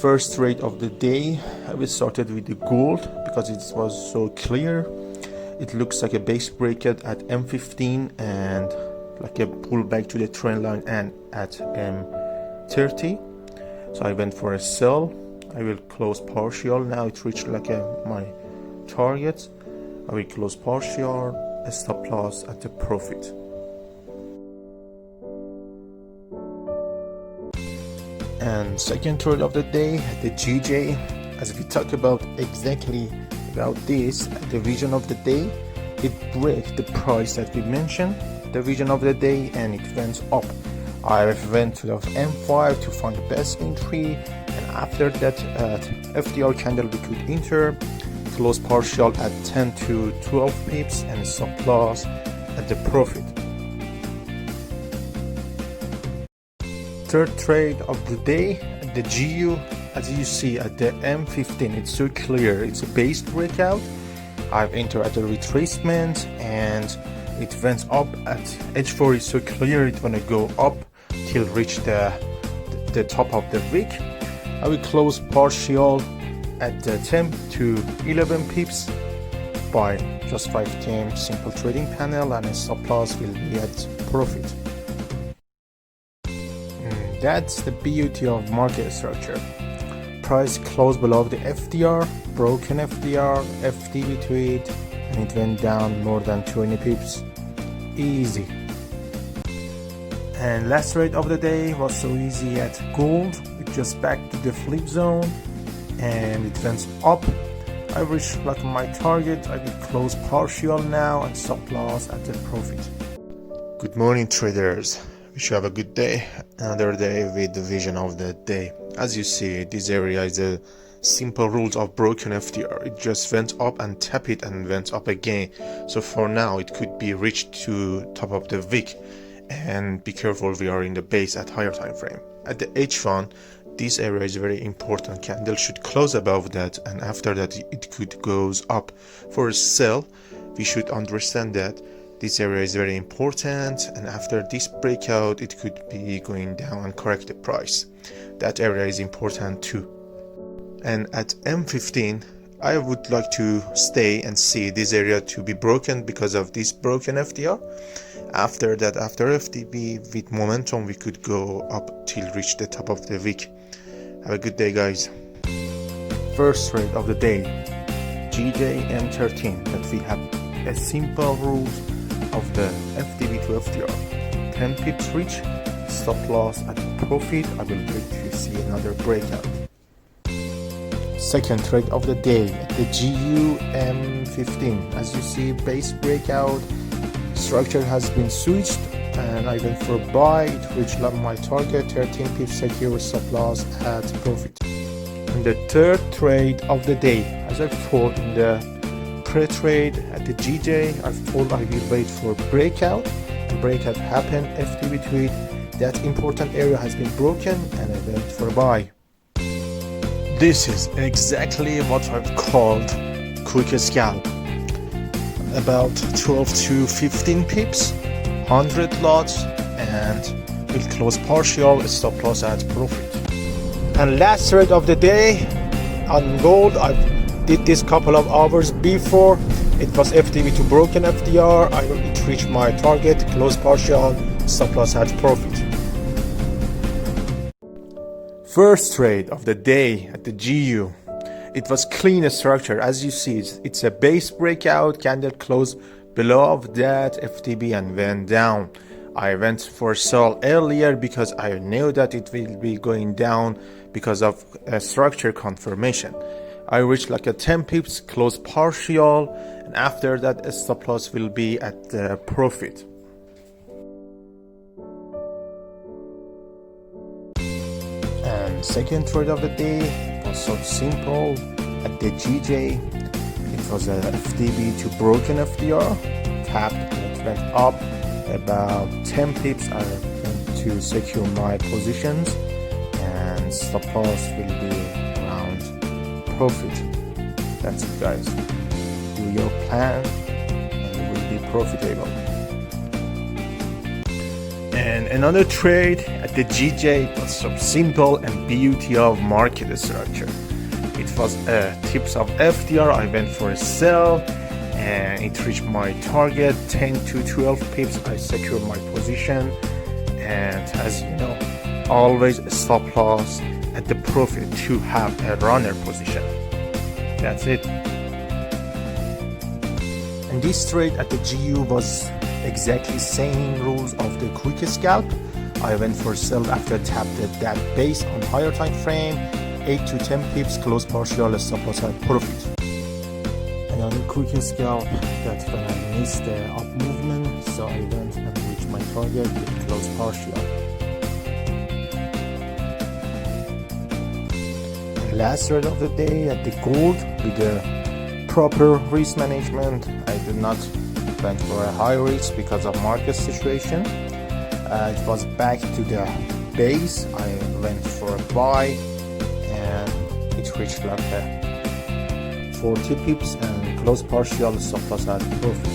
First trade of the day, we started with the gold because it was so clear. It looks like a base breakout at M15 and like a pullback to the trend line and at M30. So I went for a sell. I will close partial. Now it reached like my target. I will close partial, a stop loss at the profit. And second trade of the day, the GJ. As we talk about exactly about this, the vision of the day, it break the price that we mentioned, the vision of the day, and it went up. I went to the M5 to find the best entry, and after that FDR candle we could enter, close partial at 10 to 12 pips and stop loss at the profit. Third trade of the day, the GU. As you see at the M15, it's so clear, it's a base breakout. I've entered at the retracement and it went up at H4. Is so clear, it's gonna go up till reach the top of the wick. I will close partial at the 10 to 11 pips by just 5 simple trading panel, and a stop loss will be at profit. That's the beauty of market structure. Price closed below the FDR, broken FDR, FD between it, and it went down more than 20 pips. Easy. And last trade of the day was so easy at gold. It just back to the flip zone and it went up. I reached like my target. I will close partial now and stop loss at the profit. Good morning, traders. Wish you have a good day. Another day with the vision of the day. As you see, this area is a simple rules of broken FDR. It just went up and tap it and went up again. So for now, it could be reached to top of the wick. And be careful, we are in the base at higher time frame. At the H1, this area is very important. Candle should close above that, and after that, it could goes up. For a sell, we should understand that this area is very important, and after this breakout it could be going down and correct the price. That area is important too. And at M15 I would like to stay and see this area to be broken because of this broken FDR. After that, after FDB with momentum, we could go up till reach the top of the wick. Have a good day, guys. First trade of the day, GJ M13, that we have a simple rules of the FDB to FDR. 10 pips reach, stop loss at profit. I will wait to see another breakout. Second trade of the day, the GU M15. As you see, base breakout, structure has been switched, and I went for buy. It reached my target, 13 pips secure, stop loss at profit. And the third trade of the day, as I've told in the pre-trade at the GJ, I've told I will wait for breakout, and breakout happened. FD between that important area has been broken, and I went for buy. This is exactly what I've called quick scalp. About 12 to 15 pips, 100 lots, and we'll close partial, stop loss at profit. And last trade of the day on gold, I did this couple of hours before. It was FDB to broken FDR. It reached my target, close partial, stop loss at profit. First trade of the day at the GU. It was clean structure. As you see, it's a base breakout, candle close below of that FTB and went down. I went for sell earlier because I knew that it will be going down because of a structure confirmation. I reached like a 10 pips, close partial, and after that a stop loss will be at the profit. And second trade of the day was so simple. At the GJ, it was a FDB to broken FDR, tapped and it went up about 10 pips. I went to secure my positions, and stop loss will be around profit. That's it, guys. Do your plan and you will be profitable. And another trade at the GJ was some simple and beauty of market structure. It was tips of FDR. I went for a sell and it reached my target 10 to 12 pips. I secured my position, and as you know, always a stop loss at the profit to have a runner position. That's it. And this trade at the GU was exactly same rules of the quick scalp. I went for sell after tapped that base on higher time frame, 8 to 10 pips, close partial, stop loss at profit. And on the quick scalp, that's when I missed the up movement, so I went and reached my target with close partial. And last trade of the day at the gold with the proper risk management. I did not went for a high risk because of market situation. It was back to the base. I went for a buy and it reached like a 40 pips and close partial, stop loss at profit.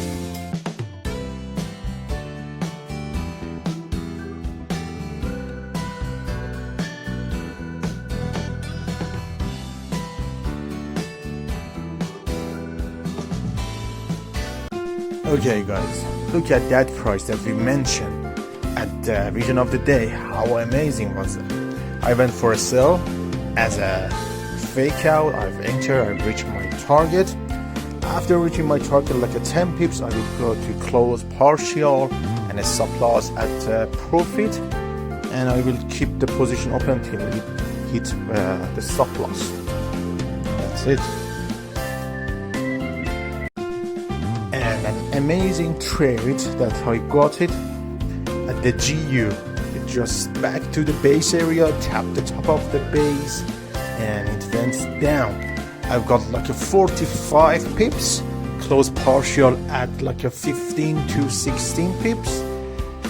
Okay guys, look at that price that we mentioned at the vision of the day. How amazing was it? I went for a sell as a fake out. I've entered, I've reached my target. After reaching my target like a 10 pips, I will go to close partial and a stop loss at profit, and I will keep the position open until it hit the stop loss. That's it. And an amazing trade that I got it at the GU. It just back to the base area, tapped the top of the base, and it went down. I've got like a 45 pips, close partial at like a 15 to 16 pips,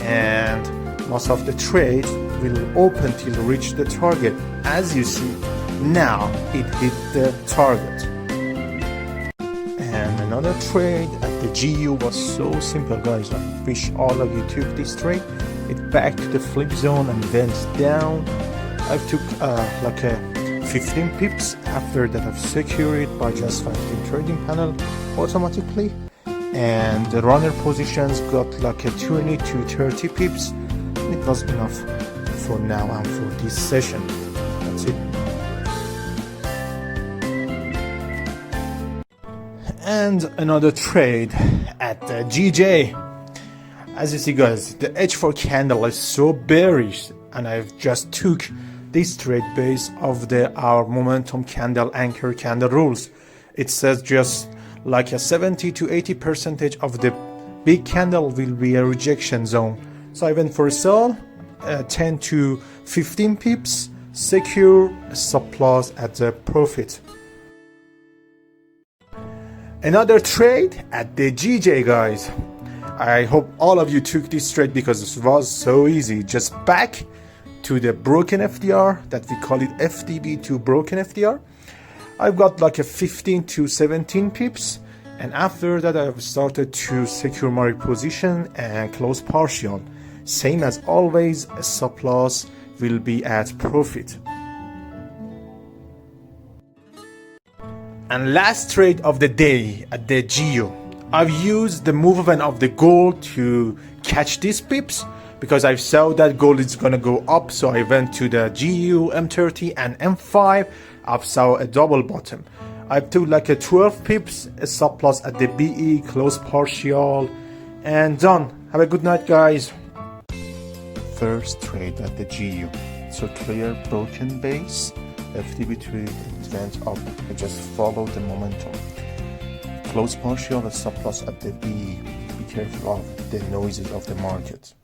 and most of the trade will open till reach the target. As you see, now it hit the target. And another trade at the GU was so simple, guys. I wish all of you took this trade. It back to the flip zone and went down. I took like a 15 pips. After that, I've secured it by just 15 trading panel automatically. And the runner positions got like a 20 to 30 pips. And it was enough for now and for this session. That's it. And another trade at the GJ. As you see, guys, the H4 candle is so bearish, and I've just took this trade based of our momentum candle, anchor candle rules. It says just like a 70 to 80% of the big candle will be a rejection zone. So I went for a sell, 10 to 15 pips, secure, stop loss at the profit. Another trade at the GJ, guys. I hope all of you took this trade because it was so easy. Just back to the broken FDR, that we call it FDB to broken FDR. I've got like a 15 to 17 pips, and after that I've started to secure my position and close partial. Same as always, a stop loss will be at profit. And last trade of the day at the GU. I've used the movement of the gold to catch these pips because I saw that gold is gonna go up, so I went to the GU, M30 and M5. I saw a double bottom. I took like a 12 pips, a stop loss at the BE, close partial, and done. Have a good night, guys. First trade at the GU. So clear broken base, FDB trade, it went up. I just followed the momentum. Close partial, a stop loss at the BE. Be careful of the noises of the market.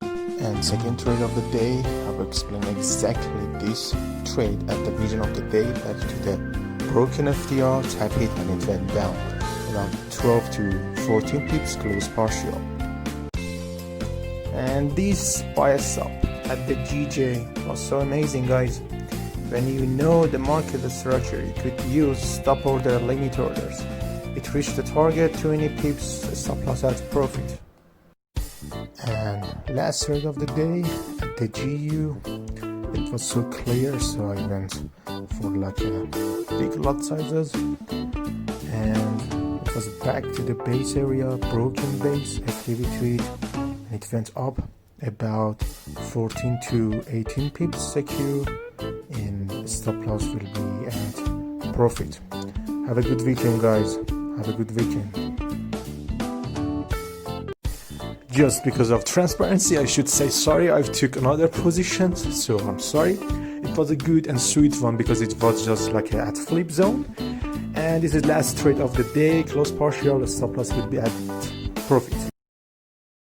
And second trade of the day, I will explain exactly this trade at the vision of the day, back to the broken FDR, tap it and it went down around 12 to 14 pips, close partial. And this buy stop at the GJ was so amazing, guys. When you know the market structure, you could use stop order, limit orders. It reached the target, 20 pips, stop loss at profit. And last trade of the day at the GU. It was so clear, so I went for like a big lot sizes, and it was back to the base area, broken base activity, and it went up about 14 to 18 pips secure, and stop loss will be at profit. Have a good weekend, guys. Have a good weekend. Just because of transparency, I should say sorry. I've took another position, so I'm sorry. It was a good and sweet one because it was just like at flip zone. And this is last trade of the day. Close partial, the stop loss will be at profit.